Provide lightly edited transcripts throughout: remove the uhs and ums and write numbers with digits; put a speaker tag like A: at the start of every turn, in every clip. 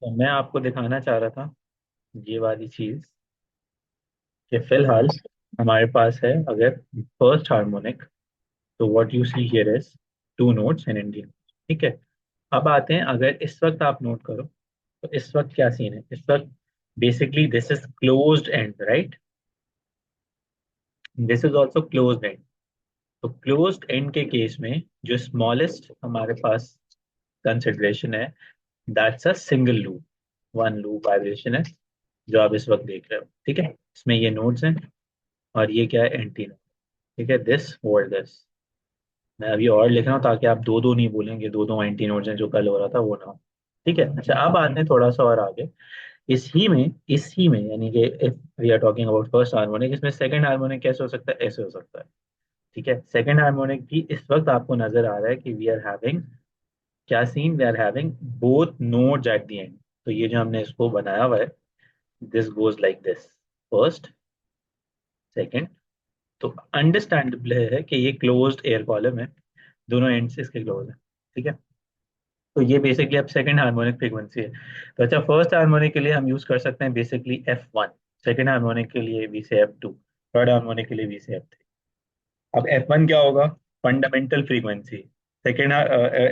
A: तो मैं आपको दिखाना चाह रहा था ये वाली चीज कि फिलहाल हमारे पास है अगर फर्स्ट हार्मोनिक, तो what you see here is two notes in Indian. ठीक है। अब आते हैं, अगर इस वक्त आप नोट करो तो इस वक्त क्या सीन है इस वक्त। Basically this is closed end, right. This is also closed end. तो क्लोज्ड एंड के केस में जो स्मॉलेस्ट हमारे पास कंसिडरेशन है, that's a single loop. One loop vibration है जो आप इस वक्त देख रहे हो। ठीक है, इसमें ये नोड्स हैं और ये क्या है, एंटी नोड। ठीक है, दिस और दिस। मैं अभी और लिख रहा हूँ ताकि आप दो दो नहीं बोलेंगे, दो दो एंटी नोड्स हैं जो कल हो रहा था वो ना हो। ठीक है। अच्छा, अब आते हैं थोड़ा सा और आगे। इस ही में यानी कि if we are talking about first harmonic, इसमें सेकंड हार्मोनिक कैसे हो सकता है, ऐसे हो सकता है। ठीक है, सेकंड हार्मोनिक भी इस वक्त आपको नजर आ रहा है कि वी आर हैविंग क्या scene, we are having both nodes at the end. तो ये जो हमने इसको बनाया हुआ है, this goes like this, first, second. तो अंडरस्टैंडेबल है कि ये क्लोज्ड एयर कॉलम है, दोनों एंड्स इसके क्लोज है। ठीक है। तो ये बेसिकली अब सेकंड हार्मोनिक फ्रीक्वेंसी है। तो अच्छा, फर्स्ट हार्मोनिक के लिए हम यूज कर सकते हैं बेसिकली F1, सेकंड हार्मोनिक के लिए वी से F2, थर्ड हार्मोनिक के लिए वी से F3। अब F1 क्या होगा, फंडामेंटल फ्रीक्वेंसी। सेकंड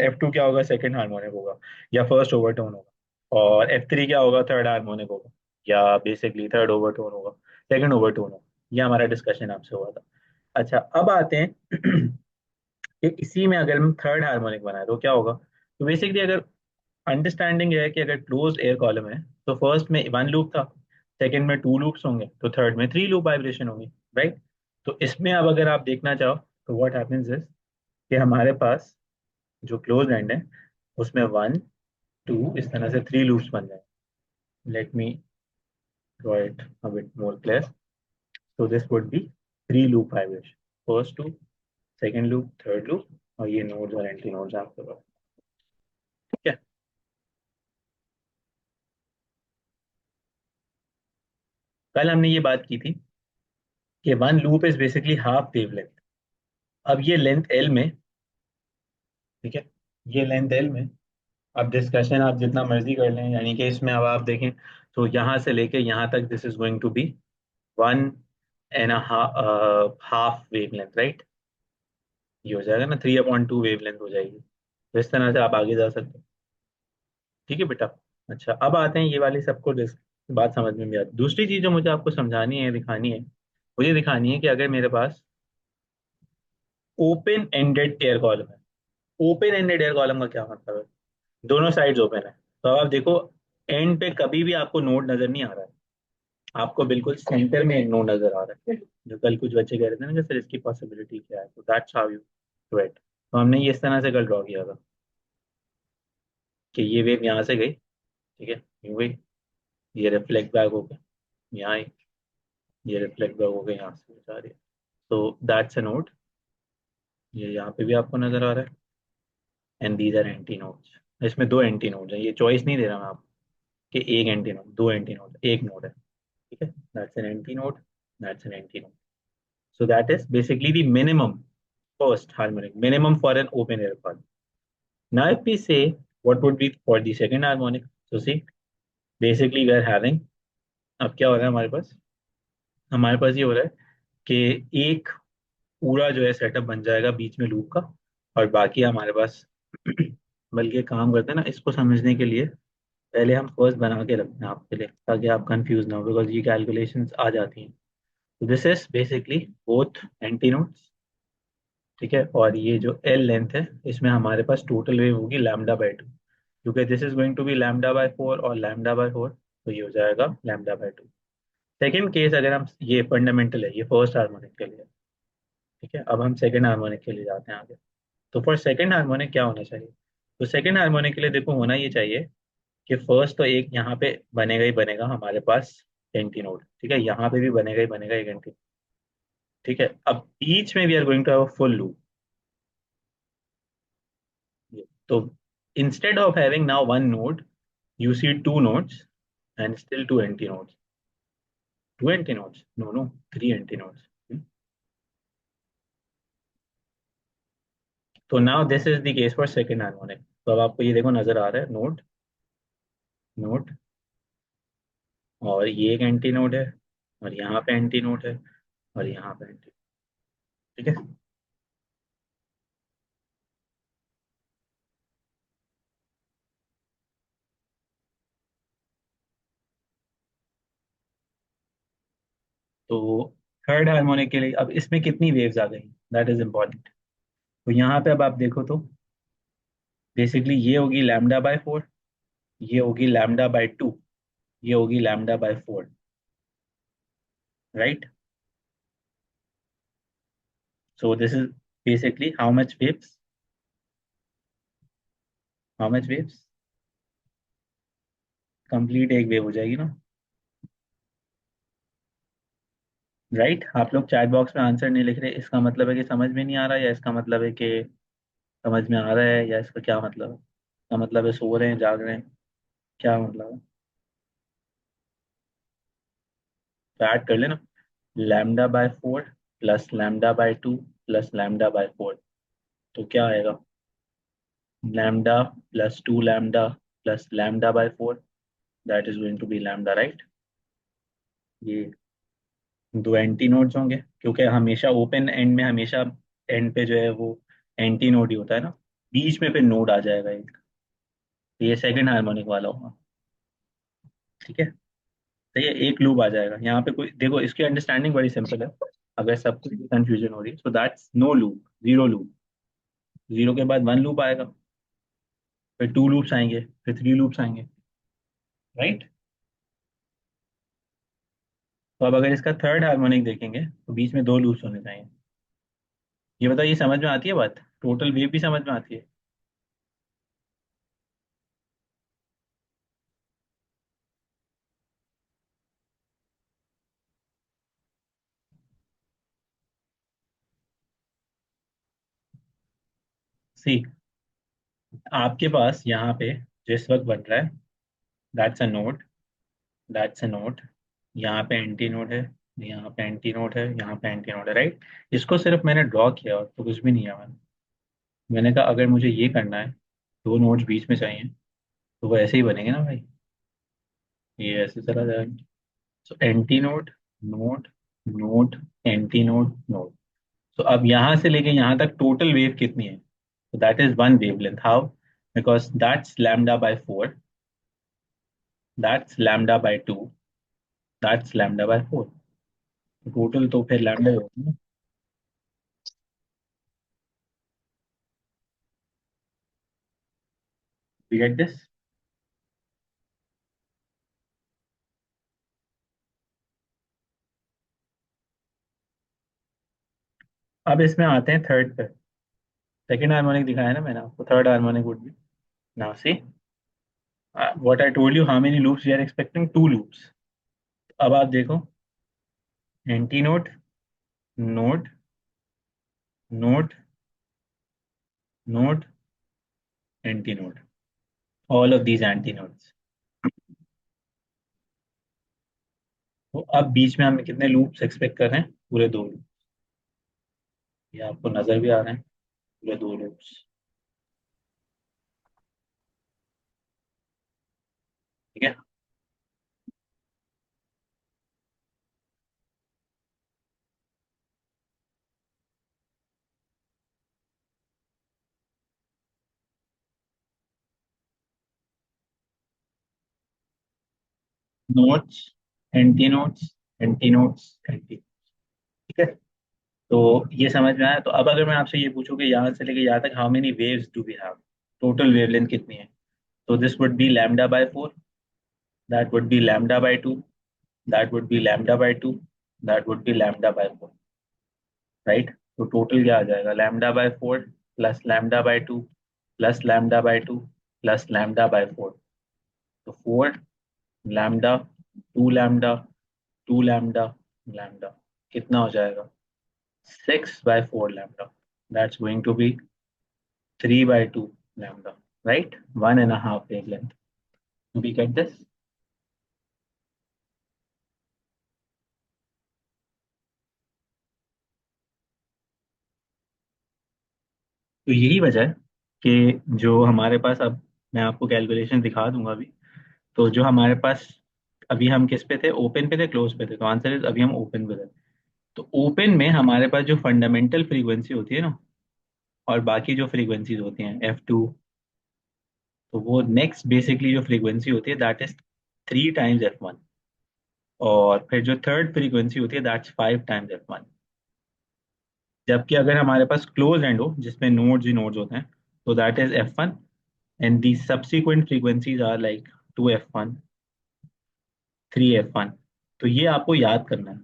A: F2 क्या होगा, सेकंड हार्मोनिक होगा या फर्स्ट ओवरटोन होगा। और F3 क्या होगा, थर्ड हार्मोनिक होगा या बेसिकली थर्ड ओवरटोन होगा, सेकंड ओवरटोन होगा। ये हमारा डिस्कशन आपसे हुआ था। अच्छा, अब आते हैं कि इसी में अगर हम थर्ड हार्मोनिक बनाए तो क्या होगा। तो बेसिकली अगर अंडरस्टैंडिंग है कि अगर क्लोज्ड एयर कॉलम है तो फर्स्ट में वन लूप था, सेकंड में टू लूप्स होंगे, तो थर्ड में थ्री लूप वाइब्रेशन होगी, राइट। तो इसमें अब अगर आप देखना चाहो तो व्हाट हैपेंस इज कि हमारे पास जो क्लोज एंड है उसमें वन टू इस तरह से थ्री लूप्स बन जाए। Let me draw it a bit more clear. So this would B three loop vibration, first loop, second loop, third loop, और ये नोड्स और एंटी नोड्स आपके पास। ठीक है। कल हमने ये बात की थी कि one loop is basically half wavelength. अब ये लेंथ एल में, ठीक है, ये लेंथ एल में, अब डिस्कशन आप जितना मर्जी कर लें, यानी कि इसमें अब आप देखें तो यहाँ से लेके यहाँ तक this is going to be one and half wavelength, right. ये हो जाएगा ना, 3/2 वेवलेंथ हो जाएगी। तो इस तरह से आप आगे जा सकते हैं। ठीक है बेटा। अच्छा, अब आते हैं ये वाली सबको बात समझ में भी आती। दूसरी चीज जो मुझे आपको समझानी है, दिखानी है, मुझे दिखानी है कि अगर मेरे पास ओपन एंडेड एयर कॉलम है। ओपन एंडेड एयर कॉलम का क्या मतलब है, दोनों साइड्स ओपन है। तो अब आप देखो, एंड पे कभी भी आपको नोड नजर नहीं आ रहा है, आपको बिल्कुल सेंटर में एक नोड नजर आ रहा है। जो कल कुछ बच्चे कह रहे थे ना कि सर इसकी पॉसिबिलिटी क्या है, तो that's how you do it. तो हमने ये इस तरह से कल ड्रॉ किया था कि ये वेव यहाँ से गई, ठीक है, यूं गई, ये रिफ्लेक्ट बैक हो गया यहाँ आई, ये रिफ्लेक्ट बैक हो गया यहाँ से जा रही है। तो दैट्स अ नोड, ये यहाँ पे भी आपको नजर आ रहा है। And these are anti nodes. इसमें दो एंटी नोड्स हैं, ये चॉइस नहीं दे रहा मैं आपको कि एक एंटी नोड, दो एंटी नोड, एक नोड है। ठीक है, that's an anti node, that's an anti node. So that is basically the minimum first harmonic, minimum for an open air chord. Now if we say what would be for the second harmonic, so see basically we are having, अब क्या हो रहा है हमारे पास ये हो रहा है कि एक पूरा जो है सेटअप बन जाएगा बीच में लूप का, और बाकी हमारे पास बल्कि एक काम करते हैं ना, इसको समझने के लिए पहले हम फर्स्ट बना के रखते हैं आपके लिए ताकि आप कंफ्यूज ना हो, बिकॉज ये कैलकुलेशंस आ जाती हैं। तो this is basically both anti nodes. ठीक है, और ये जो एल लेंथ है इसमें हमारे पास टोटल वेव होगी λ/2, क्योंकि this is going to be λ/4 और λ/4, तो ये हो जाएगा λ/2। सेकेंड केस अगर हम, ये फंडामेंटल है, ये फर्स्ट हार्मोनिक के लिए। ठीक है, अब हम सेकेंड हार्मोनिक के लिए जाते हैं आगे। तो फॉर सेकेंड हार्मोनिक क्या होना चाहिए, तो सेकेंड हार्मोनिक के लिए देखो होना ये चाहिए कि फर्स्ट तो एक यहाँ पे बनेगा ही बनेगा हमारे पास एंटी नोड। ठीक है, यहाँ पे भी बनेगा ही बनेगा एक एंटी। ठीक है, अब बीच में we are going to have a full loop. तो instead of having now one node, you see two nodes and still two empty nodes. Two empty nodes? No, no, three empty nodes. Hmm. तो now this is the case for second harmonic। तो अब आपको ये देखो नजर आ रहा है नोड, नोड, और ये एक एंटी नोड है, और यहाँ पे एंटी नोड है, और यहाँ पे एंटी। ठीक है। तो थर्ड हार्मोनिक के लिए अब इसमें कितनी वेव्स आ गई, दैट इज इम्पोर्टेंट। तो यहाँ पे अब आप देखो तो बेसिकली ये होगी लैम्डा बाय फोर, ये होगी लैम्डा बाय टू, ये होगी lambda by four, right. So this is basically how much waves, complete एक वेव हो जाएगी ना, राइट। आप लोग चैट बॉक्स में आंसर नहीं लिख रहे, इसका मतलब है कि समझ में नहीं आ रहा, या इसका मतलब है कि समझ में आ रहा है, या इसका क्या मतलब है? इसका मतलब है सो रहे हैं, जाग रहे हैं, क्या मतलब है? तो ऐड कर लेना, lambda by four plus lambda by two plus lambda by four, तो क्या आएगा? Lambda plus two lambda plus lambda by four, that is going to be lambda, right. ये दो एंटी नोड्स होंगे, क्योंकि हमेशा ओपन एंड में हमेशा एंड पे जो है वो एंटी नोड ही होता है ना, बीच में फिर नोड आ जाएगा एक, तो ये सेकंड हार्मोनिक वाला होगा। ठीक है। तो ये एक लूप आ जाएगा यहाँ पे, कोई देखो इसकी अंडरस्टैंडिंग बड़ी सिंपल है, अगर सब कुछ कंफ्यूजन हो रही है, so that's no loop, zero loop. Zero के बाद वन लूप आएगा, फिर टू लूप्स आएंगे, फिर थ्री लूप्स आएंगे, राइट। तो अब अगर इसका थर्ड हार्मोनिक देखेंगे तो बीच में दो लूप्स होने चाहिए। ये बताओ, ये समझ में आती है बात? टोटल वेव भी समझ में आती है? सी, आपके पास यहाँ पे जिस वक्त बन रहा है, that's a node, that's a node, यहाँ पे एंटी नोड है, यहाँ पे एंटी नोड है, यहाँ पे एंटी नोड है, राइट। इसको सिर्फ मैंने ड्रॉ किया और तो कुछ भी नहीं है। मैंने कहा अगर मुझे ये करना है, दो नोड्स बीच में चाहिए, तो वो ऐसे ही बनेंगे ना भाई, ये ऐसे चला जाएगा। So anti node, node, node, anti node, node. तो अब यहाँ से लेके यहाँ तक टोटल वेव कितनी है? So that is one wavelength. How? Because that's lambda by 4, that's lambda by 2, that's lambda by 4. Total तो फिर लैम्डा ही होगा ना। You get this? अब इसमें आते हैं थर्ड पे। सेकंड हार्मोनिक दिखाया ना मैंने आपको, third harmonic would be, now see what I told you, how many loops we are expecting, two loops. अब आप देखो, anti node, node, node, node, anti node, all of these anti nodes. तो अब बीच में हम कितने लूप्स एक्सपेक्ट कर रहे हैं? पूरे दो लूप। ये आपको नजर भी आ रहे हैं, पूरे दो लूप्स। ठीक है। Notes, anti notes, anti notes, anti. ठीक है। तो ये समझ में आया? तो अब अगर मैं आपसे ये पूछूं कि यहाँ से लेके यहाँ तक how many waves do we have, total wavelength कितनी है? तो this would be lambda by four, that would be lambda by two, that would be lambda by two, that would be lambda by four, right. तो total क्या आ जाएगा? Lambda by four plus lambda by two plus lambda by two plus lambda by four, तो four lambda, two lambda, two lambda, lambda, कितना हो जाएगा? 6 by 4 lambda. That's going to be 3 by 2 lambda, right? One and a half wavelength. Do we get this? तो यही वजह है कि जो हमारे पास अब, मैं आपको कैलकुलेशन दिखा दूंगा अभी, तो जो हमारे पास, अभी हम किस पे थे, ओपन पे थे, क्लोज पे थे, तो आंसर इज अभी हम ओपन पे थे। तो ओपन में हमारे पास जो फंडामेंटल फ्रीक्वेंसी होती है ना, और बाकी जो फ्रीक्वेंसीज होती हैं F2, तो वो नेक्स्ट बेसिकली जो फ्रीक्वेंसी होती है दैट इज 3 टाइम्स F1। और फिर जो थर्ड फ्रीक्वेंसी होती है दैट्स 5 टाइम्स F1। जबकि अगर हमारे पास क्लोज एंड हो जिसमें नोड्स ही नोड्स होते हैं, तो that is F1, and the subsequent frequencies are like 2F1, 3F1। तो ये आपको याद करना है।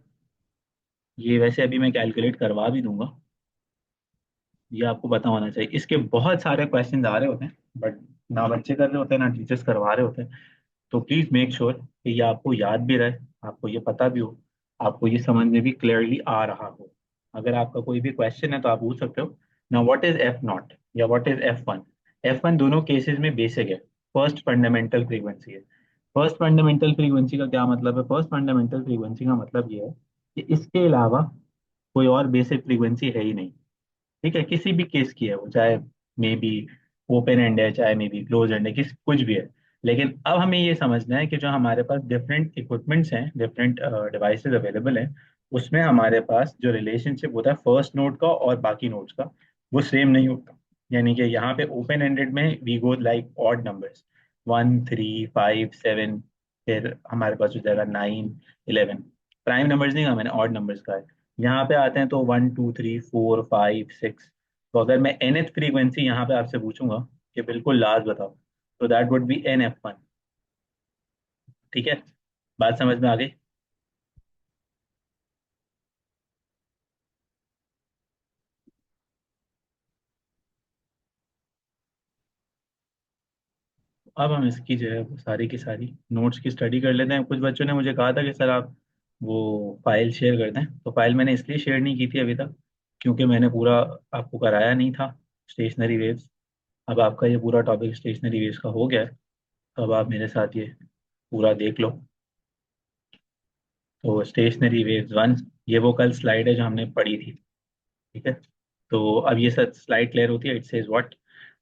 A: ये वैसे अभी मैं कैलकुलेट करवा भी दूंगा, ये आपको पता होना चाहिए। इसके बहुत सारे क्वेश्चन आ रहे होते हैं, बट ना बच्चे कर रहे होते हैं ना टीचर्स करवा रहे होते हैं। तो प्लीज मेक श्योर कि ये आपको याद भी रहे, आपको ये पता भी हो, आपको ये समझ में भी क्लियरली आ रहा हो। अगर आपका कोई भी क्वेश्चन है तो आप पूछ सकते हो। ना व्हाट इज F0 या व्हाट इज F1। F1 दोनों केसेस में बेसिक है, फर्स्ट फंडामेंटल फ्रीक्वेंसी है। फर्स्ट फंडामेंटल फ्रीक्वेंसी का क्या मतलब है? फर्स्ट फंडामेंटल फ्रीक्वेंसी का मतलब ये है कि इसके अलावा कोई और बेसिक फ्रीक्वेंसी है ही नहीं। ठीक है, किसी भी केस की है वो, चाहे मे बी ओपन एंड है, चाहे मे बी क्लोज एंड है, किस कुछ भी है। लेकिन अब हमें ये समझना है कि जो हमारे पास डिफरेंट इक्विपमेंट्स हैं, डिफरेंट डिवाइसेस अवेलेबल हैं, उसमें हमारे पास जो रिलेशनशिप होता है फर्स्ट नोड का और बाकी नोड्स का, वो सेम नहीं होता। यानी कि यहाँ पे ओपन एंडेड में we go like odd numbers, 1 3 5 7, फिर हमारे पास हो जाएगा 9 11। प्राइम नंबर्स नहीं कहा मैंने, ऑड नंबर्स का है। यहाँ पे आते हैं तो 1 2 3 4 5 6। तो अगर मैं nth फ्रीक्वेंसी यहाँ पे आपसे पूछूंगा कि बिल्कुल लास्ट बताओ, तो दैट वुड बी NF1। ठीक है, बात समझ में आ गई? अब हम इसकी जो है वो सारी की सारी नोट्स की स्टडी कर लेते हैं। कुछ बच्चों ने मुझे कहा था कि सर आप वो फाइल शेयर कर दें, तो फाइल मैंने इसलिए शेयर नहीं की थी अभी तक क्योंकि मैंने पूरा आपको कराया नहीं था स्टेशनरी वेव्स। अब आपका ये पूरा टॉपिक स्टेशनरी वेव्स का हो गया है, तो अब आप मेरे साथ ये पूरा देख लो। तो स्टेशनरी वेव्स वन, ये वो कल स्लाइड है जो हमने पढ़ी थी। ठीक है, तो अब ये सब स्लाइड क्लियर होती है। It says what,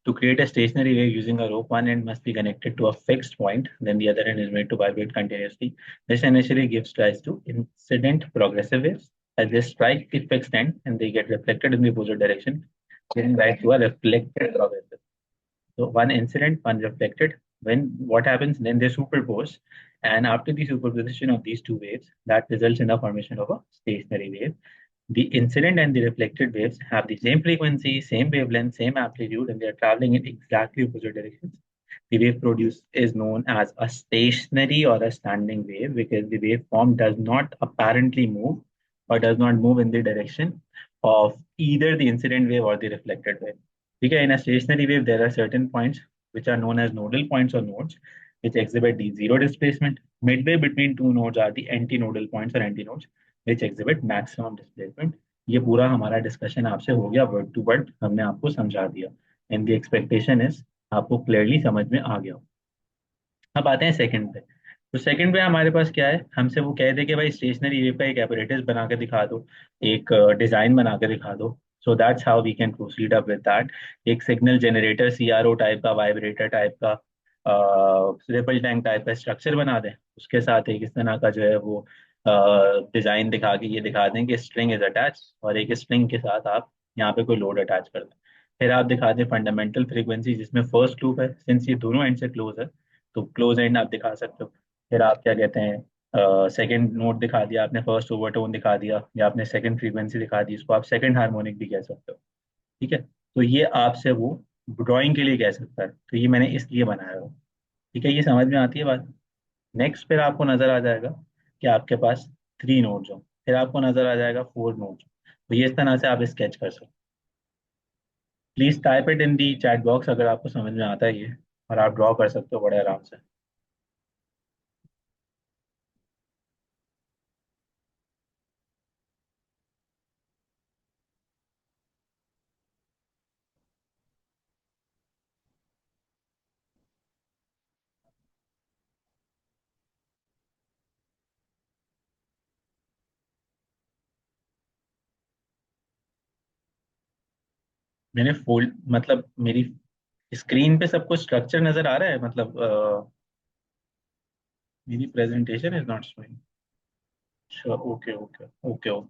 A: to create a stationary wave using a rope, one end must be connected to a fixed point, then the other end is made to vibrate continuously. This initially gives rise to incident progressive waves as they strike the fixed end and they get reflected in the opposite direction, giving rise to a reflected progressive. So one incident, one reflected. When what happens, then they superpose, and after the superposition of these two waves, that results in the formation of a stationary wave. The incident and the reflected waves have the same frequency, same wavelength, same amplitude, and they are traveling in exactly opposite directions. The wave produced is known as a stationary or a standing wave because the waveform does not apparently move or does not move in the direction of either the incident wave or the reflected wave. Okay, in a stationary wave, there are certain points which are known as nodal points or nodes, which exhibit the zero displacement. Midway between two nodes are the antinodal points or antinodes, which exhibit maximum displacement. ये पूरा हमारा discussion आपसे हो गया, word to word हमने आपको समझा दिया, एंड द एक्सपेक्टेशन इज आपको क्लियरली समझ में आ गया हो। अब आते हैं सेकंड पे। तो सेकंड पे हमारे पास क्या है, हमसे वो कह दे कि भाई स्टेशनरी वेव का एक apparatus बना के दिखा दो, एक डिजाइन बना के दिखा दो। So that's how we can proceed up with that. एक सिग्नल जनरेटर CRO टाइप का, वाइब्रेटर टाइप का, रिपल टैंक टाइप का स्ट्रक्चर बना दें, उसके साथ एक इस तरह का जो है वो डिजाइन दिखा के ये दिखा दें कि स्ट्रिंग इज अटैच, और एक स्ट्रिंग के साथ आप यहाँ पे कोई लोड अटैच कर दें। फिर आप दिखा दें फंडामेंटल फ्रीक्वेंसी जिसमें फर्स्ट लूप है, सिंस ये दोनों एंड से क्लोज है तो क्लोज एंड आप दिखा सकते हो। फिर आप क्या कहते हैं, सेकंड नोट दिखा दिया आपने, फर्स्ट ओवरटोन दिखा दिया, या आपने सेकंड फ्रीक्वेंसी दिखा दी, इसको आप सेकंड हार्मोनिक भी कह सकते हो। ठीक है, तो ये आपसे वो ड्राइंग के लिए कह सकता है, तो ये मैंने इसलिए बनाया हो। ठीक है, ये समझ में आती है बात? नेक्स्ट फिर आपको नजर आ जाएगा कि आपके पास 3 नोड्स हो, फिर आपको नजर आ जाएगा 4 नोड्स। तो ये इस तरह से आप स्केच कर सकते हो। Please type it in the chat box अगर आपको समझ में आता है ये, और आप ड्रॉ कर सकते हो बड़े आराम से। मैंने फोल्ड मतलब मेरी स्क्रीन पे सब कुछ स्ट्रक्चर नजर आ रहा है मतलब मेरी presentation is not showing. Sure, okay okay okay okay.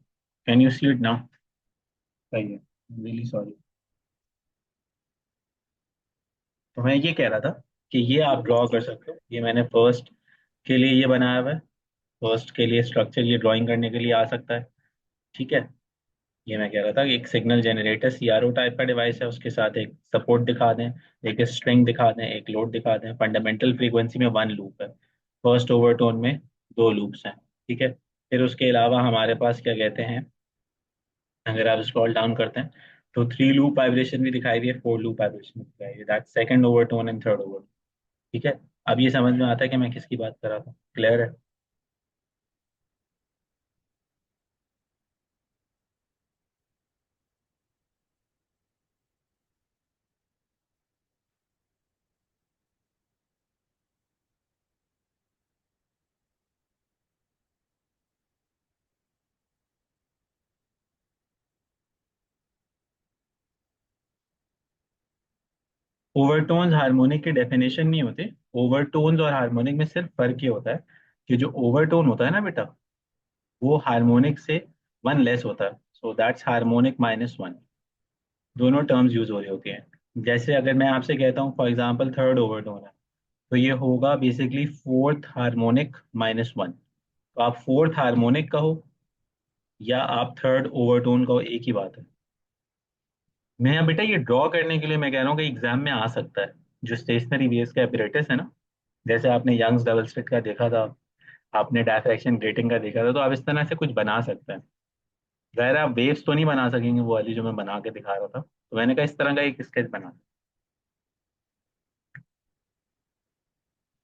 A: Can you see it now? सही है। Really sorry. तो मैं ये कह रहा था कि ये आप ड्रॉ कर सकते हो, ये मैंने फर्स्ट के लिए ये बनाया हुआ है। फर्स्ट के लिए स्ट्रक्चर ये ड्राइंग करने के लिए आ सकता है। ठीक है। ये मैं कह रहा था कि एक सिग्नल जनरेटर सीआरओ टाइप का डिवाइस है, उसके साथ एक सपोर्ट दिखा दें, एक स्ट्रिंग दिखा दें, एक लोड दिखा दें। फंडामेंटल फ्रीक्वेंसी में वन लूप है, फर्स्ट ओवरटोन में दो लूप्स हैं। ठीक है। फिर उसके अलावा हमारे पास क्या कहते हैं, अगर आप स्क्रॉल डाउन करते हैं तो थ्री लूप वाइब्रेशन भी दिखाई दी है, फोर लूप वाइब्रेशन भी दिखाई दी, that second overtone and third overtone. ठीक है। अब ये समझ में आता है कि मैं किसकी बात कर रहा था? क्लियर है? ओवरटोन्स हार्मोनिक के डेफिनेशन नहीं होते। ओवरटोन्स और हार्मोनिक में सिर्फ फर्क ये होता है कि जो ओवरटोन होता है ना बेटा, वो हार्मोनिक से वन लेस होता है, so that's harmonic minus one. दोनों टर्म्स यूज हो रही होती हैं। जैसे अगर मैं आपसे कहता हूँ फॉर एग्जांपल थर्ड ओवरटोन है, तो ये होगा basically fourth harmonic minus one. तो आप फोर्थ हार्मोनिक कहो या आप थर्ड ओवरटोन कहो, एक ही बात है। मैं यहाँ बेटा ये ड्रॉ करने के लिए मैं कह रहा हूँ कि एग्जाम में आ सकता है। जो स्टेशनरी वेव्स का एपरेटस है ना, जैसे आपने यंग्स डबल स्लिट का देखा था, आपने डायफ्रैक्शन ग्रेटिंग का देखा था, तो आप इस तरह से कुछ बना सकते हैं। जाहिर है आप वेव्स तो नहीं बना सकेंगे वो वाली जो मैं बना के दिखा रहा था, तो मैंने कहा इस तरह का एक स्केच बना।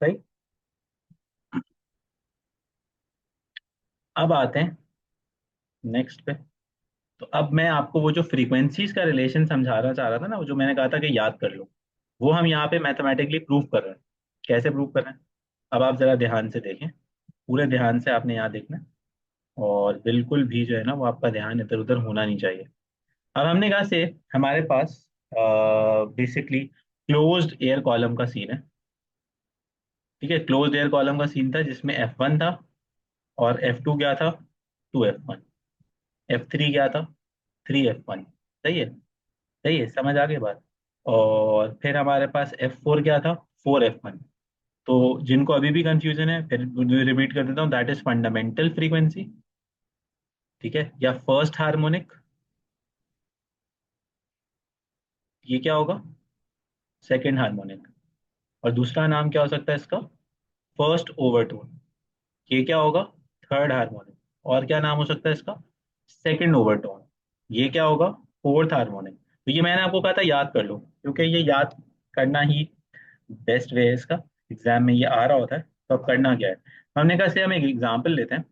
A: सही। अब आते हैं नेक्स्ट पे। तो अब मैं आपको वो जो फ्रीक्वेंसीज का रिलेशन समझाना चाह रहा था ना, वो जो मैंने कहा था कि याद कर लो, वो हम यहाँ पे मैथमेटिकली प्रूव कर रहे हैं। कैसे प्रूव कर रहे हैं? अब आप जरा ध्यान से देखें, पूरे ध्यान से आपने यहाँ देखना है, और बिल्कुल भी जो है ना वो आपका ध्यान इधर उधर होना नहीं चाहिए। अब हमने कहा से हमारे पास बेसिकली क्लोज्ड एयर कॉलम का सीन है। ठीक है, क्लोज्ड एयर कॉलम का सीन था जिसमें F1 था, और F2 क्या था? 2F1। F3 क्या था? 3F1। सही है? सही है, समझ आ गई बात? और फिर हमारे पास F4 क्या था? 4F1। तो जिनको अभी भी कंफ्यूजन है, फिर रिपीट कर देता हूँ, दैट इज फंडामेंटल फ्रीक्वेंसी। ठीक है, या फर्स्ट हार्मोनिक। ये क्या होगा? Second harmonic. और दूसरा नाम क्या हो सकता है इसका? First overtone. ये क्या होगा? Third harmonic. और क्या नाम हो सकता है इसका? Second overtone. ये क्या होगा? Fourth harmonic. तो ये मैंने आपको कहा था याद कर लो, क्योंकि ये याद करना ही बेस्ट वे है इसका। एग्जाम में ये आ रहा होता है, तो अब करना क्या है? हमने कहा से हम एक एग्जाम्पल लेते हैं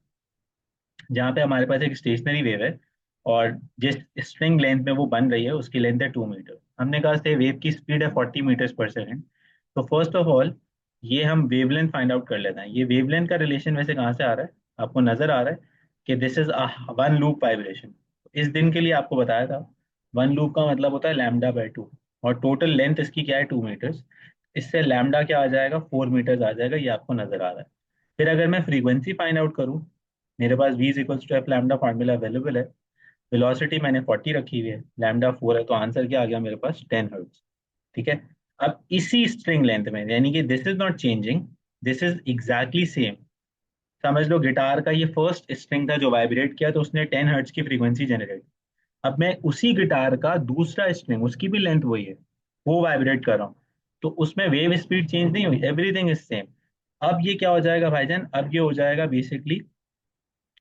A: जहाँ पे हमारे पास एक स्टेशनरी वेव है, और जिस स्ट्रिंग लेंथ में वो बन रही है उसकी लेंथ है 2 मीटर। हमने कहा से वेव की स्पीड है 40 मीटर्स पर सेकेंड। तो फर्स्ट ऑफ ऑल ये हम वेवलेंथ फाइंड आउट कर लेते हैं। ये वेवलेंथ का रिलेशन वैसे कहाँ से आ रहा है? आपको नजर आ रहा है कि this is one loop vibration. इस दिन के लिए आपको बताया था, वन लूप का मतलब होता है लैम्डा/2, और टोटल लेंथ इसकी क्या है? 2 मीटर्स। इससे लैम्डा क्या आ जाएगा? 4 मीटर्स आ जाएगा, ये आपको नजर आ रहा है। फिर अगर मैं फ्रीक्वेंसी फाइंड आउट करूं, मेरे पास v equals to F lambda formula available है। वेलोसिटी मैंने 40 रखी हुई है, लैम्डा 4 है, तो आंसर क्या आ गया मेरे पास? 10 हर्ट्ज। ठीक है। अब इसी स्ट्रिंग लेंथ में, यानी कि this is not changing, this is exactly same. समझ लो गिटार का ये फर्स्ट स्ट्रिंग था जो वाइब्रेट किया, तो उसने 10 हर्ट्ज की फ्रीक्वेंसी जनरेट। अब मैं उसी गिटार का दूसरा स्ट्रिंग, उसकी भी लेंथ वही है, वो वाइब्रेट कर रहा हूँ, तो उसमें वेव स्पीड चेंज नहीं हुई, एवरीथिंग इज सेम। अब ये क्या हो जाएगा भाईजान? अब ये हो जाएगा बेसिकली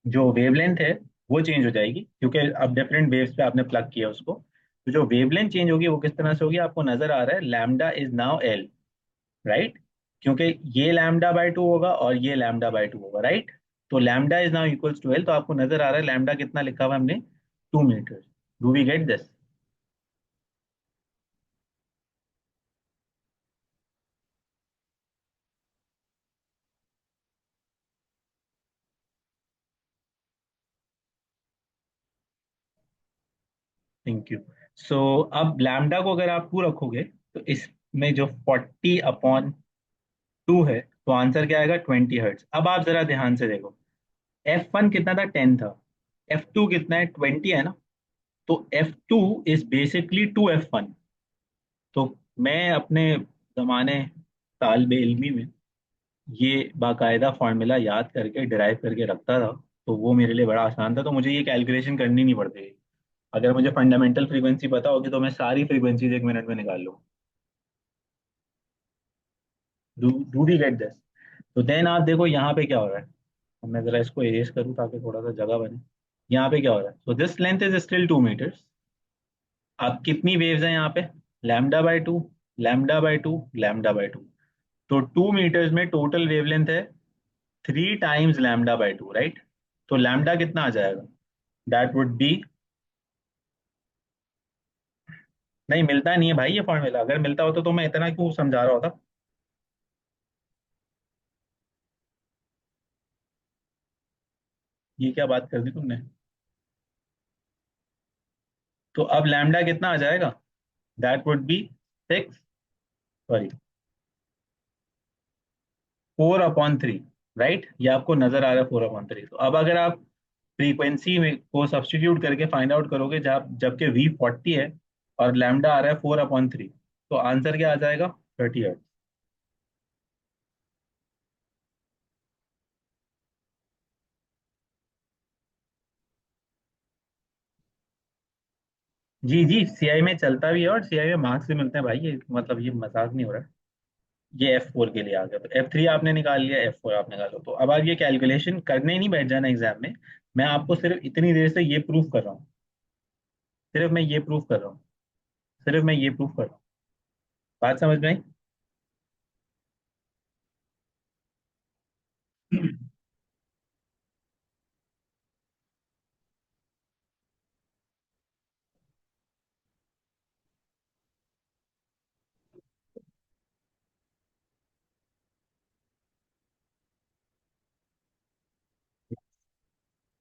A: जो वेवलेंथ है वो चेंज हो जाएगी, क्योंकि अब डिफरेंट वेव्स पे आपने प्लग किया उसको। तो जो वेवलेंथ चेंज होगी वो किस तरह से होगी? आपको नजर आ रहा है lambda is now L, right? क्योंकि ये लैम्डा/2 होगा और ये लैम्डा/2 होगा, राइट? तो lambda is now equals to L, तो आपको नजर आ रहा है लैम्डा कितना लिखा हुआ है हमने? 2 मीटर। Do we get this? Thank you. So अब लैम्डा को अगर आप 2 रखोगे, तो इसमें जो 40/2 है, तो आंसर क्या आएगा, 20 हर्ट्ज। अब आप जरा ध्यान से देखो, F1 कितना था, 10 था, F2 कितना है, 20 है ना। तो F2 इज बेसिकली 2F1। तो मैं अपने जमाने तालिबे इल्मी में ये बाकायदा फॉर्मूला याद करके डिराइव करके रखता था। तो वो मेरे लिए बड़ा आसान था, तो मुझे ये कैलकुलेशन करनी नहीं पड़ती। अगर मुझे फंडामेंटल फ्रीक्वेंसी पता होगी तो मैं सारी फ्रीक्वेंसीज 1 मिनट में निकाल लूँ। Do we get this? तो देन आप देखो यहाँ पे क्या हो रहा है। अब मैं जरा इसको एरेज करूँ ताकि थोड़ा सा जगह बने। यहाँ पे क्या हो रहा है, so this length is still 2 meters. अब कितनी वेव्स हैं यहाँ पे, λ/2, λ/2, λ/2। तो 2 मीटर्स में टोटल वेवलेंथ है 3 टाइम्स λ/2, राइट। तो लैम्डा कितना आ जाएगा, दैट वुड बी, नहीं मिलता नहीं है भाई ये फॉर्मूला। अगर मिलता होता तो मैं इतना क्यों समझा रहा होता। ये क्या बात कर दी तुमने। तो अब लैम्डा कितना आ जाएगा, that would B 6, sorry 4/3, right. ये आपको नजर आ रहा है 4/3। तो अब अगर आप फ्रीक्वेंसी में को सब्स्टिट्यूट करके फाइंड आउट करोगे, जब जबकि V 40 है और लैम्डा आ रहा है 4/3, तो आंसर क्या आ जाएगा, 30 हर्ट्ज। जी जी, सीआई में चलता भी है और सीआई में मार्क्स भी मिलते हैं भाई, ये मतलब ये मजाक नहीं हो रहा है। ये F4 के लिए आ गया, तो F3 आपने निकाल लिया, F4 आप निकालो। तो अब आप ये कैलकुलेशन करने ही नहीं बैठ जाना एग्जाम में। मैं आपको सिर्फ इतनी देर से ये प्रूफ कर रहा हूँ, सिर्फ मैं ये प्रूफ कर रहा हूँ, सिर्फ मैं ये प्रूफ कर रहा हूँ। बात समझ में आई?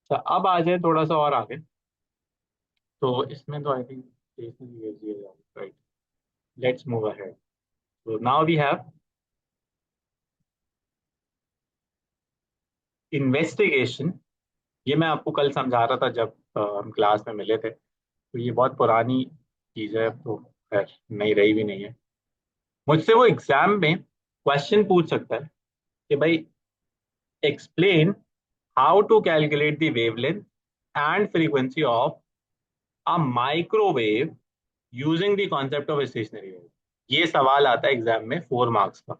A: तो अब आ जाए थोड़ा सा और आगे। तो इसमें तो I think right, let's move ahead. तो नाउ वी हैव इन्वेस्टिगेशन। ये मैं आपको कल समझा रहा था जब हम क्लास में मिले थे। तो ये बहुत पुरानी चीज़ है, अब तो खैर नहीं रही भी नहीं है। मुझसे वो एग्जाम में क्वेश्चन पूछ सकता है कि भाई explain how to calculate the wavelength and frequency of a microwave using the concept of stationary wave. ये सवाल आता है एग्जाम में 4 मार्क्स का।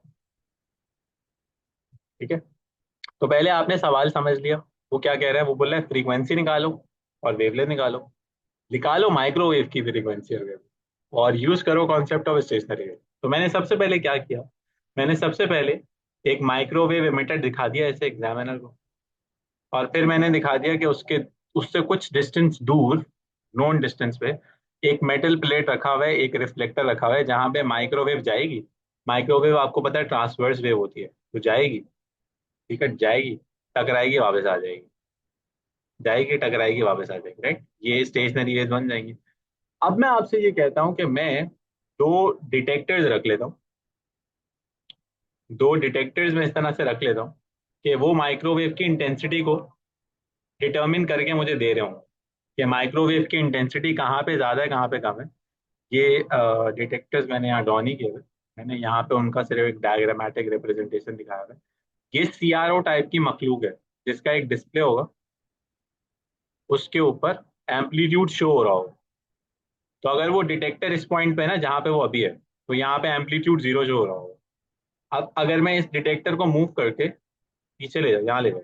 A: ठीक है। तो पहले आपने सवाल समझ लिया। वो क्या कह रहा है, वो बोल रहा है फ्रीक्वेंसी निकालो और वेवलेंथ निकालो। निकालो माइक्रोवेव की फ्रीक्वेंसी और वेव, और यूज करो कॉन्सेप्ट ऑफ स्टेशनरी वेव। तो मैंने सबसे पहले क्या किया, मैंने सबसे पहले एक माइक्रोवेव एमिटर दिखा दिया ऐसे एग्जामिनर को। और फिर मैंने दिखा दिया कि उसके उससे कुछ डिस्टेंस दूर, नॉन डिस्टेंस पे, एक मेटल प्लेट रखा हुआ है, एक रिफ्लेक्टर रखा हुआ है, जहां पे माइक्रोवेव जाएगी। माइक्रोवेव आपको पता है ट्रांसवर्स वेव होती है, तो जाएगी। ठीक है, जाएगी, टकराएगी, वापस आ जाएगी, जाएगी, टकराएगी, वापस आ जाएगी, राइट। ये स्टेशनरी वेव बन जाएंगी। अब मैं आपसे ये कहता हूं कि मैं दो डिटेक्टर्स रख लेता हूँ। दो डिटेक्टर्स में इस तरह से रख लेता हूँ कि वो माइक्रोवेव की इंटेंसिटी को डिटर्मिन करके मुझे दे रहे हूँ कि माइक्रोवेव की इंटेंसिटी कहाँ पे ज्यादा है, कहाँ पे कम है। ये डिटेक्टर्स मैंने यहाँ डॉन ही किए हुए। मैंने यहाँ पे उनका सिर्फ एक डायग्रामेटिक रिप्रेजेंटेशन दिखाया हुआ है। ये सीआरओ टाइप की मखलूक है, जिसका एक डिस्प्ले होगा, उसके ऊपर एम्पलीट्यूड शो हो रहा होगा। तो अगर वो डिटेक्टर इस पॉइंट पे है ना जहाँ पे वो अभी है, तो यहाँ पे एम्पलीट्यूड 0 शो हो रहा होगा। अब अगर मैं इस डिटेक्टर को मूव करके पीछे ले जाऊँ, यहाँ ले जाऊँ,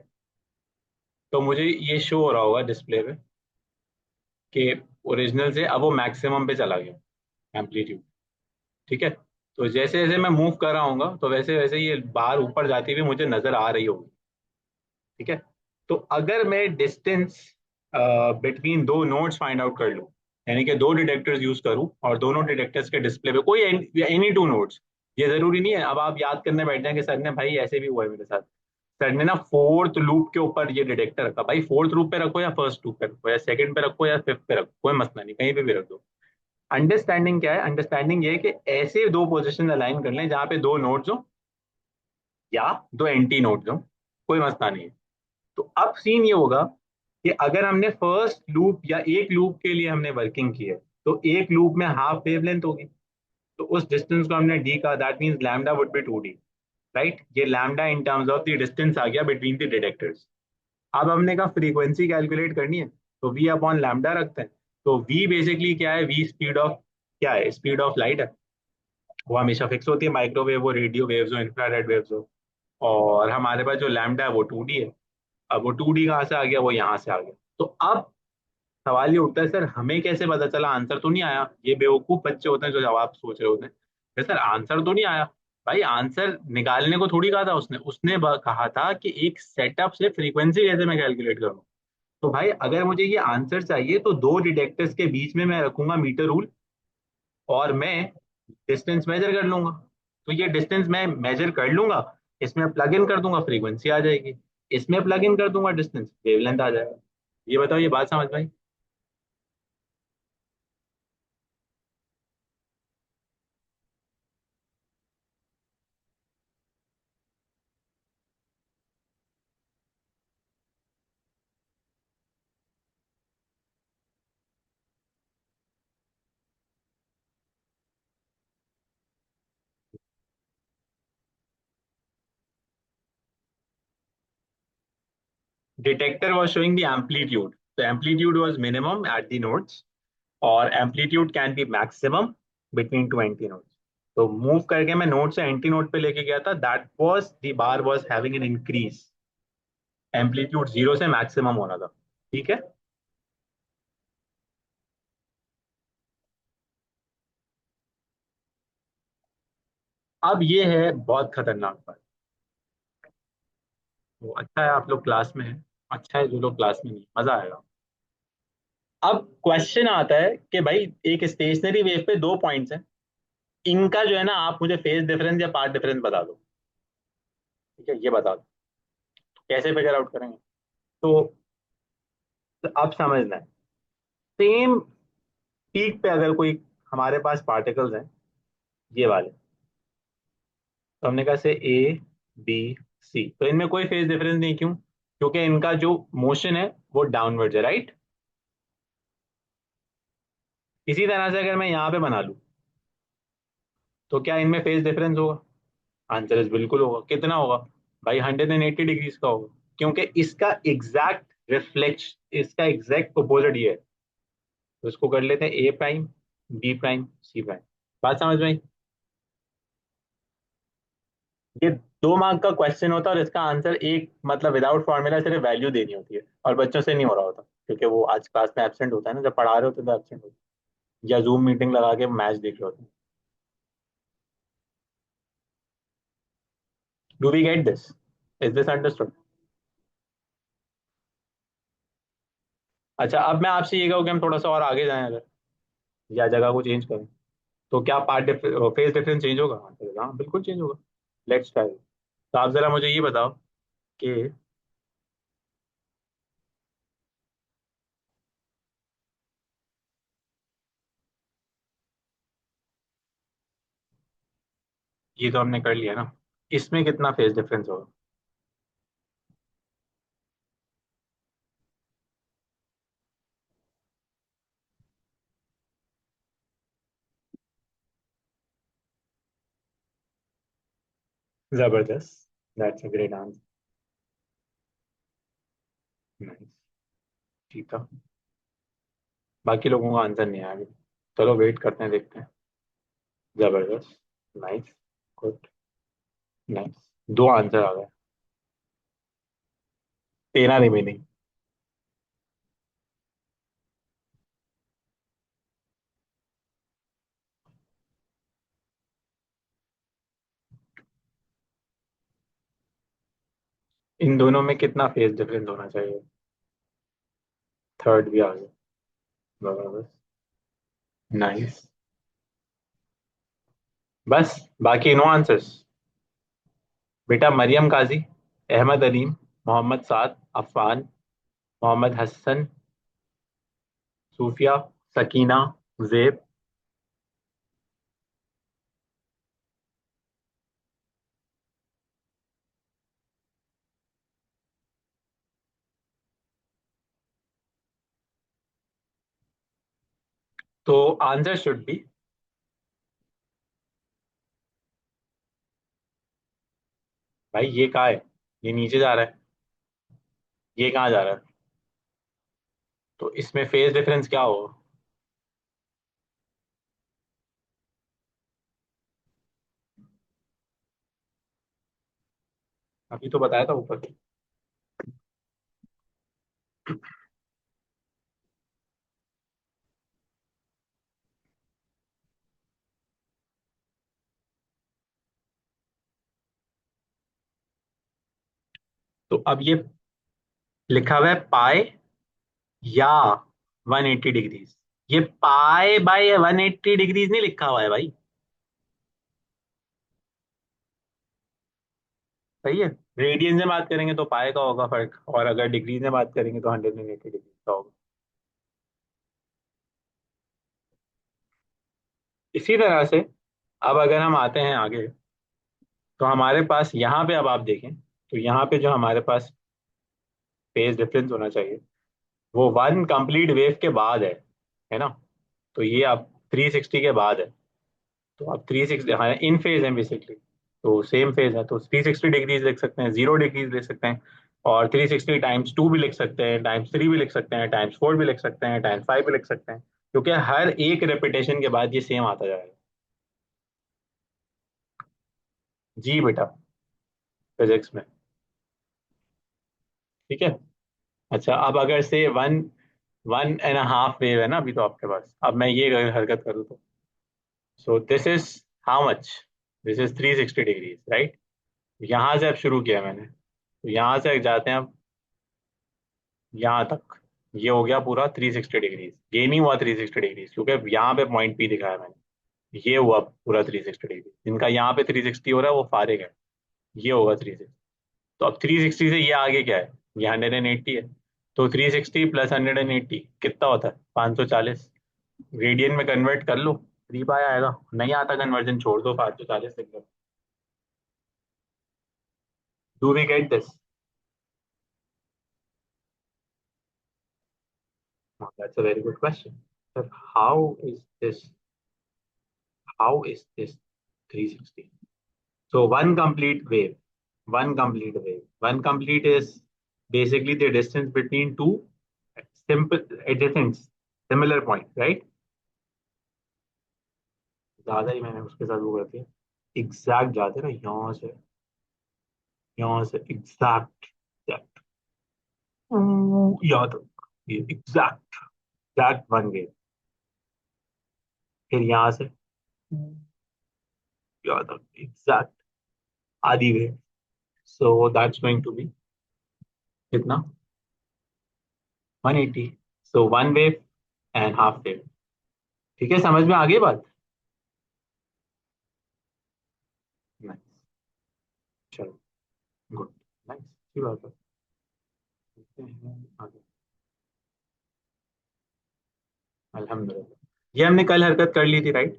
A: तो मुझे ये शो हो रहा होगा डिस्प्ले पे कि ओरिजिनल से अब वो मैक्सिमम पे चला गया एम्पलीट्यूड। ठीक है। तो जैसे जैसे मैं मूव कर रहा हूँ तो वैसे वैसे ये बाहर ऊपर जाती हुई मुझे नजर आ रही होगी। ठीक है। तो अगर मैं डिस्टेंस बिटवीन दो नोड्स फाइंड आउट कर लूँ, यानी कि दो डिटेक्टर्स यूज करूँ और दोनों डिटेक्टर्स के डिस्प्ले पे कोई एनी टू नोड्स, ये जरूरी नहीं है अब आप याद करने बैठ जाएं कि सर ने, भाई ऐसे भी हुआ है मेरे साथ। सर ने ना फोर्थ लूप के ऊपर ये डिटेक्टर रखा। भाई फोर्थ लूप पे रखो या फर्स्ट लूप पे रखो या सेकंड पे रखो या फिफ्थ पे रखो, कोई मसला नहीं, कहीं पे भी रख दो। अंडरस्टैंडिंग क्या है, अंडरस्टैंडिंग ये है कि ऐसे दो पोजीशन अलाइन कर लें जहां पे दो नोड्स हो या दो एंटी नोड्स हो, कोई मसला नहीं है। तो अब सीन ये होगा कि अगर हमने फर्स्ट लूप या एक लूप के लिए हमने वर्किंग की है, तो एक लूप में हाफ वेवलेंथ होगी, तो उस डिस्टेंस को हमने डी का, that means lambda would be 2d, right. ये lambda in terms of the distance आ गया बिटवीन द डिटेक्टर्स। अब हमने कहा फ्रीक्वेंसी कैलकुलेट करनी है, तो वी अपॉन लैम्डा रखते हैं। तो वी बेसिकली क्या है, वी स्पीड ऑफ, क्या है, स्पीड ऑफ लाइट है। वो हमेशा फिक्स होती है, माइक्रोवेव हो, रेडियो वेव्स हो, इंफ्रारेड वेव्स हो। और हमारे पास जो लैम्डा है वो 2d है। अब वो 2d कहाँ से आ गया, वो यहाँ से आ गया। तो अब सवाल ये उठता है, सर हमें कैसे पता चला, आंसर तो नहीं आया। ये बेवकूफ बच्चे होते हैं जो जवाब सोच रहे होते हैं, सर आंसर तो नहीं आया। भाई आंसर निकालने को थोड़ी कहा था उसने, उसने कहा था कि एक सेटअप से फ्रीक्वेंसी कैसे मैं कैलकुलेट करूँ। तो भाई अगर मुझे ये आंसर चाहिए, तो दो डिटेक्टर्स के बीच में मैं रखूंगा मीटर रूल, और मैं डिस्टेंस मेजर कर लूंगा। तो ये डिस्टेंस मैं मेजर कर लूंगा, इसमें प्लग इन कर दूंगा, फ्रीक्वेंसी आ जाएगी। इसमें प्लग इन कर दूंगा, डिस्टेंस, वेवलेंथ आ जाएगा। ये बताओ, ये बात समझ भाई। Detector was showing the amplitude. So amplitude was minimum at the nodes, और amplitude can be maximum between two anti nodes. तो मूव करके मैं नोड से एंटी नोड पे लेके गया था, that was the bar was having an increase, amplitude zero से मैक्सिमम होना था। ठीक है। अब ये है बहुत खतरनाक बात। तो अच्छा है आप लोग क्लास में हैं, अच्छा है जो लोग क्लास में नहीं, मजा आएगा। अब क्वेश्चन आता है कि भाई एक स्टेशनरी वेव पे दो पॉइंट्स हैं, इनका जो है ना, आप मुझे फेज डिफरेंस या पाथ डिफरेंस बता दो। ठीक है, ये बता दो, कैसे फिगर आउट करेंगे। तो अब समझना है, सेम पीक पे अगर कोई हमारे पास पार्टिकल्स हैं, ये वाले, तो हमने कहा से ए बी सी, तो इनमें कोई फेज डिफरेंस नहीं, क्यों? क्योंकि इनका जो मोशन है वो डाउनवर्ड है, राइट। इसी तरह से अगर मैं यहाँ पे बना लूँ, तो क्या इनमें फेज डिफरेंस होगा? आंसर इज बिल्कुल होगा। कितना होगा? भाई 180 डिग्रीज का होगा, क्योंकि इसका एग्जैक्ट रिफ्लेक्शन, इसका एग्जैक्ट अपोजिट ये है। तो इसको कर लेते हैं ए prime, B prime, C prime. बात समझ में आई? ये 2 मार्क का क्वेश्चन होता है, और इसका आंसर एक, मतलब विदाउट फॉर्मूला सिर्फ वैल्यू देनी होती है, और बच्चों से नहीं हो रहा होता, क्योंकि वो आज क्लास में एब्सेंट होता है ना, जब पढ़ा रहे होते हैं तो एब्सेंट होता है, या जूम मीटिंग लगा के मैच देख रहे होते हैं। Do we get this? Is this understood? अच्छा, अब मैं आपसे ये कहूँ कि हम थोड़ा सा और आगे जाएं अगर, या जगह को चेंज करें, तो क्या फेस डिफरेंस चेंज होगा? हाँ बिल्कुल चेंज होगा। Let's try. तो आप जरा मुझे ये बताओ कि ये तो हमने कर लिया ना, इसमें कितना फेस डिफरेंस होगा? जबरदस्त, that's a great answer, nice. ठीक है, बाकी लोगों का आंसर नहीं आया अभी। चलो वेट करते हैं, देखते हैं। जबरदस्त, नाइस, गुड, नाइस। दो आंसर आ गए, तेरह रिमेनिंग। इन दोनों में कितना फेस डिफरेंस होना चाहिए? थर्ड भी आ गया, जबरदस्त, नाइस। बस, बाकी नो आंसर्स। बेटा मरियम काजी, अहमद अलीम, मोहम्मद साद, अफान, मोहम्मद हसन, सूफिया, सकीना, जेब। तो आंसर शुड बी, भाई ये कहाँ है, ये नीचे जा रहा है, ये कहाँ जा रहा है, तो इसमें फेज डिफरेंस क्या हो। अभी तो बताया था ऊपर। तो अब ये लिखा हुआ है पाए या 180 डिग्रीज, ये पाए बाय 180 डिग्रीज नहीं लिखा हुआ है भाई। सही है। रेडियन से बात करेंगे तो पाए का होगा फर्क, और अगर डिग्री से बात करेंगे तो 180 डिग्री का होगा। इसी तरह से अब अगर हम आते हैं आगे, तो हमारे पास यहाँ पे अब आप देखें, तो यहाँ पे जो हमारे पास फेज डिफरेंस होना चाहिए वो वन कंप्लीट वेव के बाद है ना। तो ये अब 360 के बाद है। तो अब 360 हाँ इन फेज है बेसिकली, तो सेम फेज है, तो 360 डिग्रीज लिख सकते हैं, 0 डिग्रीज लिख सकते हैं, और 360 टाइम्स 2 भी लिख सकते हैं, टाइम्स 3 भी लिख सकते हैं, टाइम्स 4 भी लिख सकते हैं, टाइम्स 5 भी लिख सकते हैं, क्योंकि हर एक रेपिटेशन के बाद ये सेम आता जाएगा। जी बेटा, फिजिक्स में। ठीक है। अच्छा अब अगर से one one and half wave है ना अभी तो आपके पास, अब मैं ये अगर हरकत करूँ तो, so this is how much, this is 360 degrees right. यहाँ से अब शुरू किया मैंने, तो यहाँ से जाते हैं अब यहाँ तक, ये हो गया पूरा 360 डिग्रीज, ये नहीं हुआ 360 डिग्रीज क्योंकि यहाँ पे पॉइंट पी दिखाया मैंने, ये हुआ पूरा 360 डिग्री, जिनका यहाँ पे 360 हो रहा है वो फारिग है, ये होगा 360। तो अब 360 से ये आगे क्या है, ये 180 है, तो 360 प्लस 180 कितना होता है, 540। रेडियन में कन्वर्ट कर लो, 3 पाई आएगा, नहीं आता कन्वर्जन छोड़ दो, 540 लिख दो। Do we get this? That's a very good question sir, how is this, how is this 360? So one complete is basically the distance between two simple adjacent similar points, right? ज्यादा ही मैंने उसके साथ वो कर दिया, एग्जैक्ट जाते ना यहाँ से एग्जैक्ट एग्जैक्ट यहाँ तक, ये एग्जैक्ट एग्जैक्ट वन वे, फिर यहाँ से यहाँ तक एग्जैक्ट आधी way, so that's going to be कितना, 180। So one wave and half wave. ठीक है, समझ में आ गई बात? Nice. चलो, गुड, नाइस, अच्छी बात है। देखते हैं आगे। अल्हम्दुलिल्लाह, ये हमने कल हरकत कर ली थी राइट,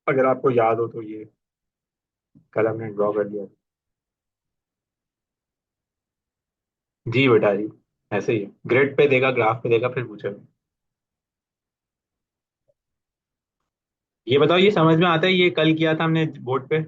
A: अगर आपको याद हो तो, ये कल हमने ड्रॉ कर लिया था। जी बेटा जी, ऐसे ही है, ग्रिड पे देगा, ग्राफ पे देगा, फिर पूछेगा। ये बताओ, ये समझ में आता है, ये कल किया था हमने बोर्ड पे।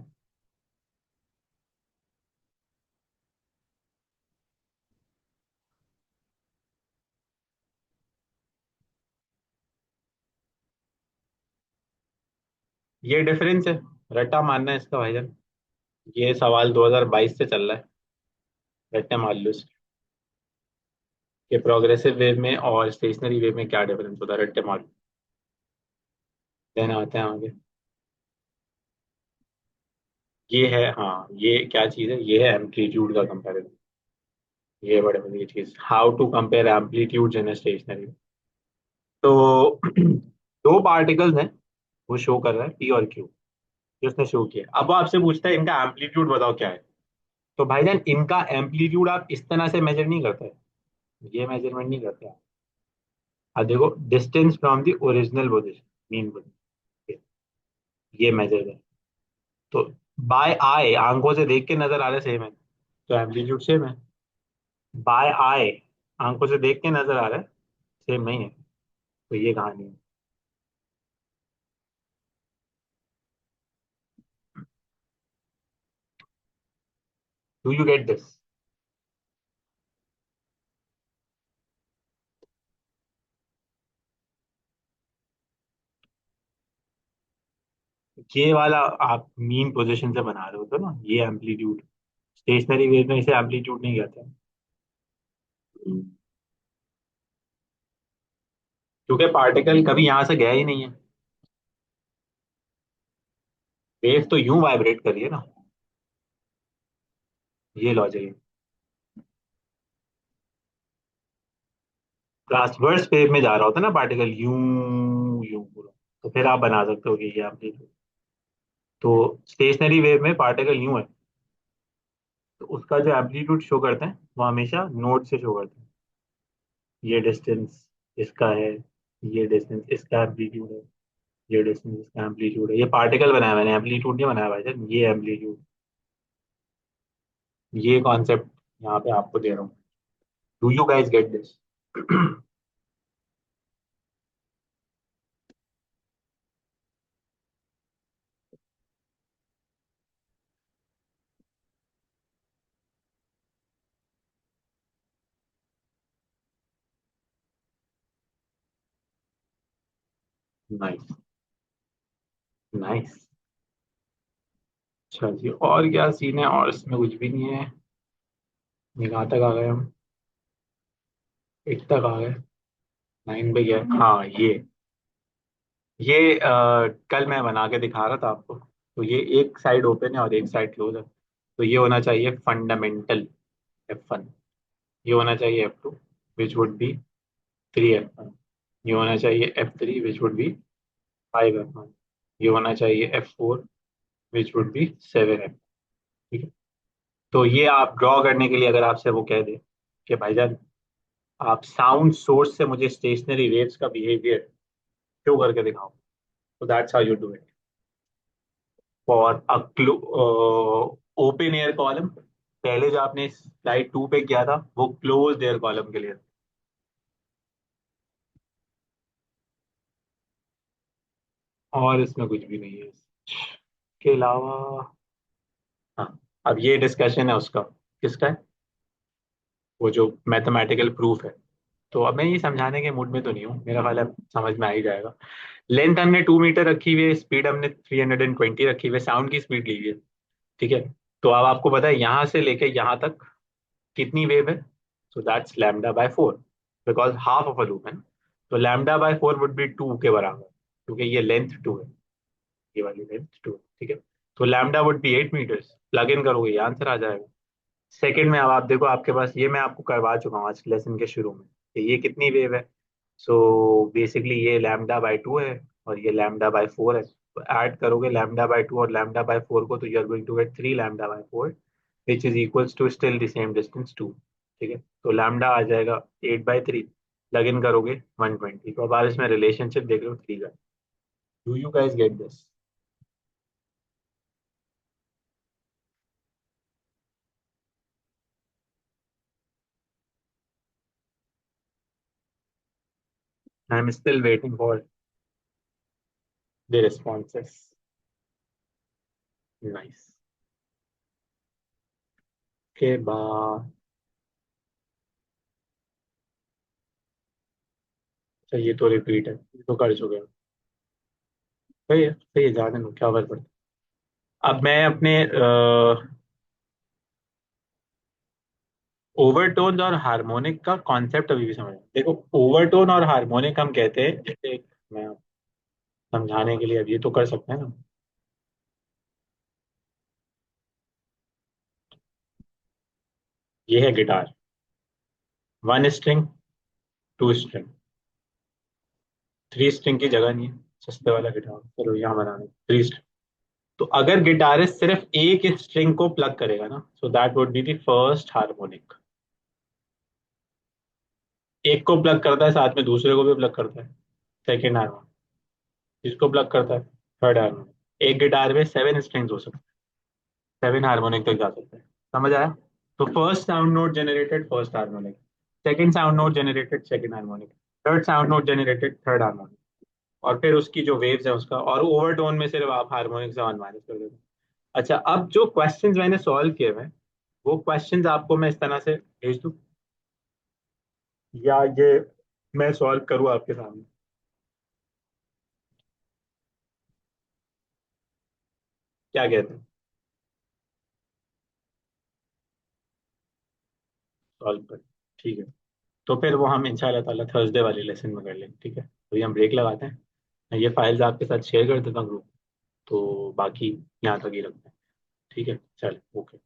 A: ये डिफरेंस है, रट्टा मारना है इसका भाईजान, ये सवाल 2022 से चल रहा है, रट्टा मार लो इसके, कि प्रोग्रेसिव वेव में और स्टेशनरी वेव में क्या डिफरेंस होता है, रट्टे मार लो। देन आते हैं आगे, ये है, हाँ ये क्या चीज़ है, ये है एम्पलीट्यूड का कंपैरिजन। ये बड़े बड़ी चीज, how to compare amplitude in stationary. तो दो पार्टिकल्स हैं, वो शो कर रहा है पी और क्यू, जो उसने शो किया, अब वो आपसे पूछता है इनका एम्पलीट्यूड बताओ क्या है। तो भाईजान इनका एम्पलीट्यूड आप इस तरह से मेजर नहीं करते, ये मेजरमेंट नहीं करते आप। अब देखो, distance from the original position, mean position, ये मेजर है, तो बाय आई, आंखों से देख के नजर आ रहा है सेम है, तो एम्पलीट्यूड सेम है। बाय आई, आंखों से देख के नजर आ रहा है, सेम नहीं है। तो ये कहानी है। Do you get this? ये वाला आप मीन पोजीशन से बना रहे हो तो ना, ये एम्पलीट्यूड। स्टेशनरी वेव में इसे एम्पलीट्यूड नहीं कहते हैं। क्योंकि पार्टिकल कभी यहां से गया ही नहीं है। वेव तो यूं वाइब्रेट करी है ना। ये लॉजिक है। ट्रांसवर्स वेव में जा रहा होता है ना पार्टिकल, यूं यूं पूरा। तो फिर आप बना सकते हो कि ये एम्पलीट्यूड। तो स्टेशनरी वेव में पार्टिकल यूं है, तो उसका जो एम्पलीट्यूड शो करते हैं वो हमेशा नोड से शो करते हैं। ये डिस्टेंस इसका है, ये डिस्टेंस इसका एम्पलीट्यूड है, ये डिस्टेंस इसका एम्पलीट्यूड है। ये पार्टिकल बनाया मैंने, एम्पलीट्यूड नहीं बनाया भाई जान, ये एम्पलीट्यूड। ये कॉन्सेप्ट यहाँ पे आपको दे रहा हूँ। Do you guys get this? Nice. Nice. अच्छा जी, और क्या सीन है? और इसमें कुछ भी नहीं है। कहाँ तक आ गए हम? 8 तक आ गए। 9 पे गया। हाँ, ये कल मैं बना के दिखा रहा था आपको। तो ये एक साइड ओपन है और एक साइड क्लोज है। तो ये होना चाहिए फंडामेंटल F1। ये होना चाहिए F2, which would be 3 F1। ये होना चाहिए F3, which would be 5 F1। ये होना चाहिए F4, which would be 7 F। ठीक है। तो ये आप ड्रॉ करने के लिए अगर आपसे वो कह दे कि भाईजान आप साउंड सोर्स से मुझे स्टेशनरी वेव्स का बिहेवियर शो करके दिखाओ, तो that's how you do it for a open air column. पहले जो आपने स्लाइड 2 पे किया था वो क्लोज एयर कॉलम के लिए। और इसमें कुछ भी नहीं है इसके अलावा। हाँ, अब ये डिस्कशन है उसका। किसका है? वो जो मैथमेटिकल प्रूफ है। तो अब मैं ये समझाने के मूड में तो नहीं हूँ, मेरा ख्याल है समझ में आ ही जाएगा। लेंथ हमने 2 मीटर रखी हुई है, स्पीड हमने 320 रखी हुई है, साउंड की स्पीड ली हुई है। ठीक है। तो अब आपको पता है यहाँ से लेके यहाँ तक कितनी वेव है। So that's λ/4, because half of a loop है ना। तो λ/4 वुड बी 2 के बराबर, क्योंकि ये लेंथ 2 है। ये वाली लेंथ 2 है। ठीक है। तो lambda would be 8 metres. Plug in करोगे ये आंसर आ जाएगा। सेकंड में अब आप देखो, आपके पास ये मैं आपको करवा चुका हूँ आज लेसन के शुरू में कि ये कितनी वेव है। सो बेसिकली ये λ/2 है और ये λ/4 है। तो ऐड करोगे λ/2 और λ/4 को, तो you are going to get 3 λ/4, which is equals to still the same distance 2। ठीक है। तो लैम्डा आ जाएगा 8/3। प्लग इन करोगे 120। तो अब आप इसमें रिलेशनशिप देख लो 3 का। Do you guys get this? I am still waiting for the responses. Nice. के बाद अच्छा, ये तो रिपीट है, ये तो कर चुके हैं। सही है, जाने दो, क्या फर्क पड़ता है। अब मैं अपने ओवरटोन और हार्मोनिक का कॉन्सेप्ट अभी भी समझ देखो। ओवरटोन और हार्मोनिक हम कहते हैं, जैसे मैं समझाने के लिए अब ये तो कर सकते हैं ना। ये है गिटार, 1 स्ट्रिंग, 2 स्ट्रिंग। 3 स्ट्रिंग की जगह नहीं है सस्ते वाला गिटार, चलो यहाँ बनाने 3 स्ट्रिंग। तो अगर गिटारिस्ट सिर्फ एक स्ट्रिंग को प्लग करेगा ना, so that would be the first harmonic. एक को प्लग करता है साथ में दूसरे को भी प्लग करता है, सेकेंड हार्मोनिक। जिसको प्लग करता है, थर्ड हार्मोनिक। एक गिटार में 7 स्ट्रिंग्स हो सकते हैं, 7 हार्मोनिक तक जा सकते हैं। समझ आया? तो first sound note generated first harmonic, second sound note generated second harmonic, third sound note generated third harmonic, और फिर उसकी जो वेव्स है उसका, और ओवरटोन में सिर्फ आप हार्मोनिक से वन माइनस कर देते हैं। अच्छा, अब जो क्वेश्चंस मैंने सॉल्व किए हुए हैं, वो क्वेश्चंस आपको मैं इस तरह से भेज दूं, या ये मैं सॉल्व करूँ आपके सामने? क्या कहते हैं? सॉल्व कर, ठीक है। तो फिर वो हम इंशाल्लाह ताला थर्सडे वाले लेसन में कर लेंगे, ठीक है? अभी हम ब्रेक लगाते हैं। मैं ये फाइल्स आपके साथ शेयर कर देता हूँ ग्रुप, तो बाकी यहाँ तक ही रखते हैं। ठीक है, चल, ओके।